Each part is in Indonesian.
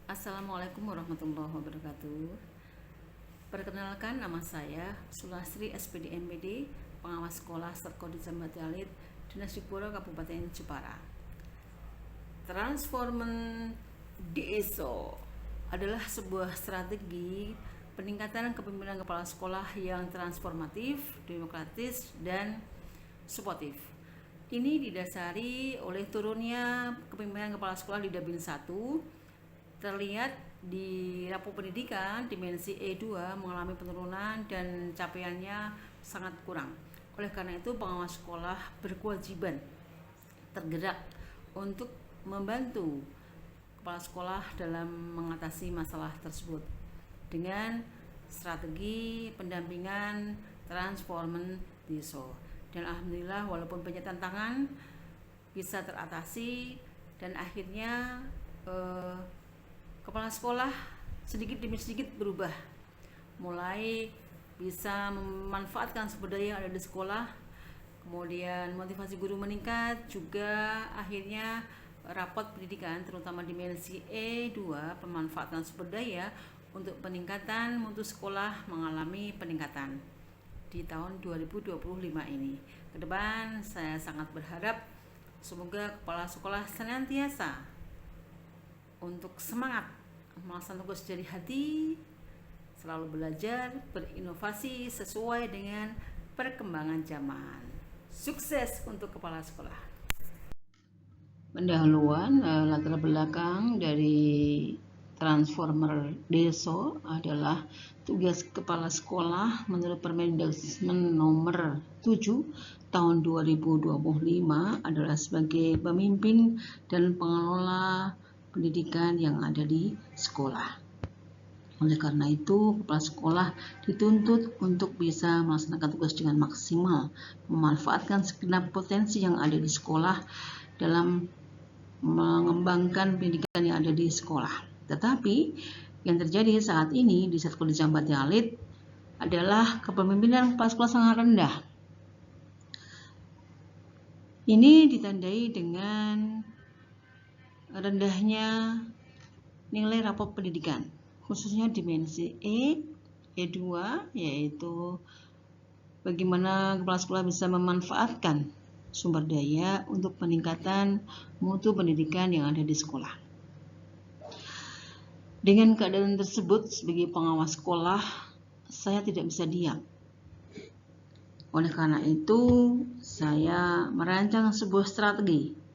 Assalamualaikum warahmatullahi wabarakatuh. Perkenalkan, nama saya Sulastri SPD MPD, pengawas sekolah Serkodi Jambat Alit, Dinas Dipuro Kabupaten Jepara. Transformation DSO adalah sebuah strategi peningkatan kepemimpinan kepala sekolah yang transformatif, demokratis, dan suportif. Ini didasari oleh turunnya kepemimpinan kepala sekolah di Dapil 1. Terlihat di rapor pendidikan dimensi E2 mengalami penurunan dan capaiannya sangat kurang. Oleh karena itu, pengawas sekolah berkewajiban tergerak untuk membantu kepala sekolah dalam mengatasi masalah tersebut dengan strategi pendampingan transformation DSO. Dan alhamdulillah, walaupun banyak tantangan bisa teratasi, dan akhirnya kepala sekolah sedikit demi sedikit berubah, mulai bisa memanfaatkan sumber daya yang ada di sekolah, kemudian motivasi guru meningkat, juga akhirnya rapot pendidikan terutama dimensi E2 pemanfaatan sumber daya untuk peningkatan mutu sekolah mengalami peningkatan di tahun 2025 ini. Ke depan saya sangat berharap semoga kepala sekolah senantiasa untuk semangat melaksanakan tugas dari hati, selalu belajar, berinovasi sesuai dengan perkembangan zaman. Sukses untuk kepala sekolah. Pendahuluan latar belakang dari Transformer DSO adalah tugas kepala sekolah menurut Permendagri nomor 7 tahun 2025 adalah sebagai pemimpin dan pengelola pendidikan yang ada di sekolah. Oleh karena itu, kepala sekolah dituntut untuk bisa melaksanakan tugas dengan maksimal, memanfaatkan segenap potensi yang ada di sekolah dalam mengembangkan pendidikan yang ada di sekolah. Tetapi yang terjadi saat ini di Serkodi Jambat Alit adalah kepemimpinan kepala sekolah sangat rendah. Ini ditandai dengan rendahnya nilai rapor pendidikan, khususnya dimensi E2, yaitu bagaimana kepala sekolah bisa memanfaatkan sumber daya untuk peningkatan mutu pendidikan yang ada di sekolah. Dengan keadaan tersebut, sebagai pengawas sekolah, saya tidak bisa diam. Oleh karena itu, saya merancang sebuah strategi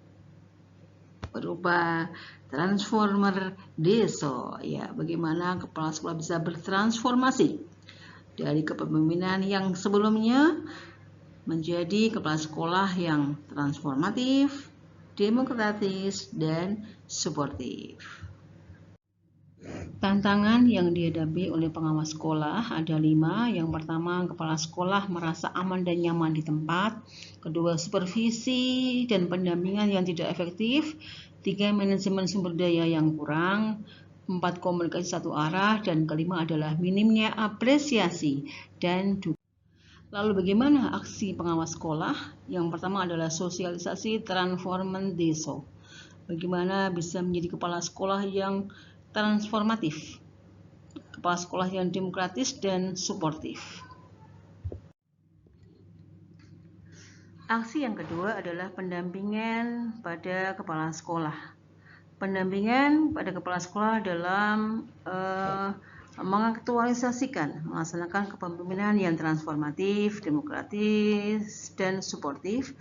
berupa transformer DSO, ya, bagaimana kepala sekolah bisa bertransformasi dari kepemimpinan yang sebelumnya menjadi kepala sekolah yang transformatif, demokratis, dan suportif. Tantangan yang dihadapi oleh pengawas sekolah ada 5. Yang pertama, kepala sekolah merasa aman dan nyaman di tempat. Kedua, supervisi dan pendampingan yang tidak efektif. 3, manajemen sumber daya yang kurang. 4, komunikasi satu arah. Dan kelima adalah minimnya apresiasi dan dukungan. Lalu bagaimana aksi pengawas sekolah? Yang pertama adalah sosialisasi transformation DSO. Bagaimana bisa menjadi kepala sekolah yang transformatif, kepala sekolah yang demokratis dan suportif. Aksi yang kedua adalah pendampingan pada kepala sekolah. Pendampingan pada kepala sekolah dalam mengaktualisasikan, melaksanakan kepemimpinan yang transformatif, demokratis, dan suportif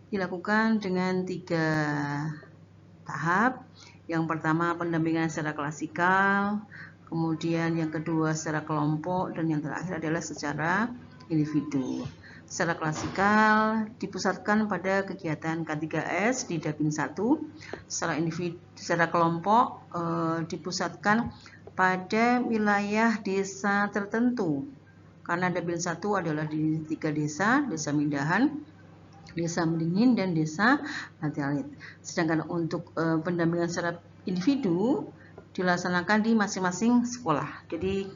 dilakukan dengan 3 tahap. Yang pertama, pendampingan secara klasikal, kemudian yang kedua secara kelompok, dan yang terakhir adalah secara individu. Secara klasikal dipusatkan pada kegiatan K3S di Dapil 1. Secara kelompok dipusatkan pada wilayah desa tertentu, karena Dapil 1 adalah di 3 desa, Desa Mindahan, Desa Mendingin, dan Desa Batialit. Sedangkan untuk pendampingan secara individu dilaksanakan di masing-masing sekolah. Jadi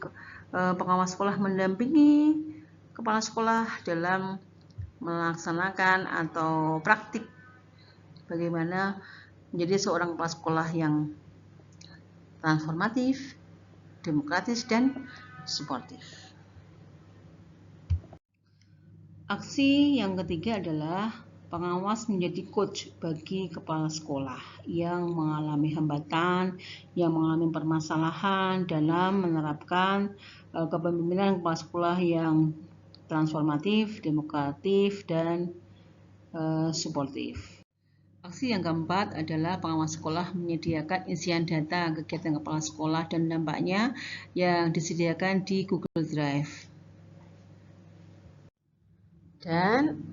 pengawas sekolah mendampingi kepala sekolah dalam melaksanakan atau praktik bagaimana menjadi seorang kepala sekolah yang transformatif, demokratis, dan suportif. Aksi yang ketiga adalah pengawas menjadi coach bagi kepala sekolah yang mengalami hambatan, yang mengalami permasalahan dalam menerapkan kepemimpinan kepala sekolah yang transformatif, demokratif, dan suportif. Aksi yang keempat adalah pengawas sekolah menyediakan isian data kegiatan kepala sekolah dan dampaknya yang disediakan di Google Drive. Dan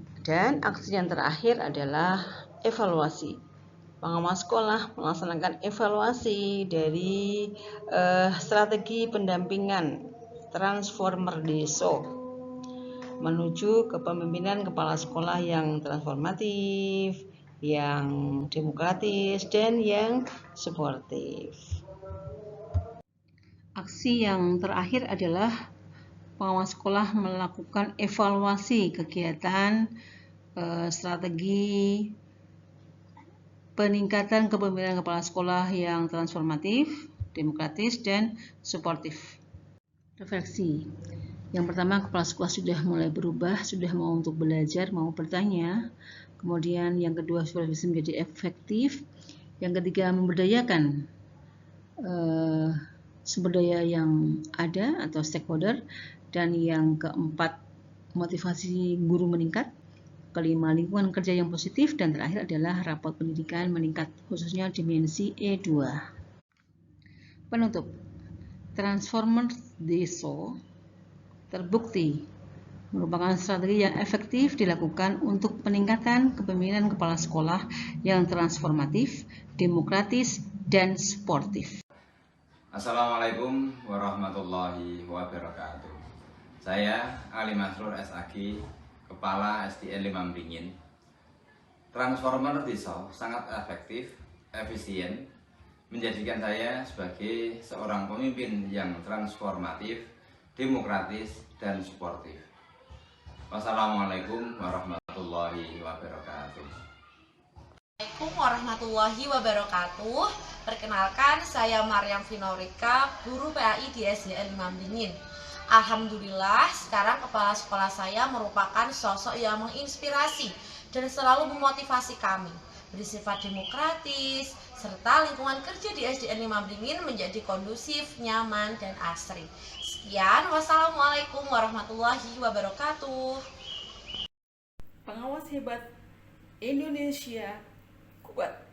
aksi yang terakhir adalah evaluasi. Pengawas sekolah melaksanakan evaluasi dari strategi pendampingan transformer DESO menuju kepemimpinan kepala sekolah yang transformatif, yang demokratis, dan yang suportif. Aksi yang terakhir adalah pengawas sekolah melakukan evaluasi kegiatan strategi peningkatan kepemimpinan kepala sekolah yang transformatif, demokratis, dan suportif. Refleksi. Yang pertama, kepala sekolah sudah mulai berubah, sudah mau untuk belajar, mau bertanya. Kemudian yang kedua, supervisi menjadi efektif. Yang ketiga, memberdayakan sumber daya yang ada atau stakeholder. Dan yang keempat, motivasi guru meningkat. Kelima, lingkungan kerja yang positif. Dan terakhir adalah rapot pendidikan meningkat, khususnya dimensi E2. Penutup. Transformer DESO terbukti merupakan strategi yang efektif dilakukan untuk peningkatan kepemimpinan kepala sekolah yang transformatif, demokratis, dan suportif. Assalamualaikum warahmatullahi wabarakatuh. Saya Ali Masrur SAG, Kepala SDN 5 Beringin. Transformer DESO sangat efektif, efisien, menjadikan saya sebagai seorang pemimpin yang transformatif, demokratis, dan suportif. Wassalamualaikum warahmatullahi wabarakatuh. Assalamualaikum warahmatullahi wabarakatuh. Perkenalkan, saya Maryam Finorika, guru PAI di SDN 5 Beringin. Alhamdulillah, sekarang kepala sekolah saya merupakan sosok yang menginspirasi dan selalu memotivasi kami, bersifat demokratis, serta lingkungan kerja di SDN 5 Beringin menjadi kondusif, nyaman, dan asri. Sekian, wassalamualaikum warahmatullahi wabarakatuh. Pengawas hebat Indonesia kuat.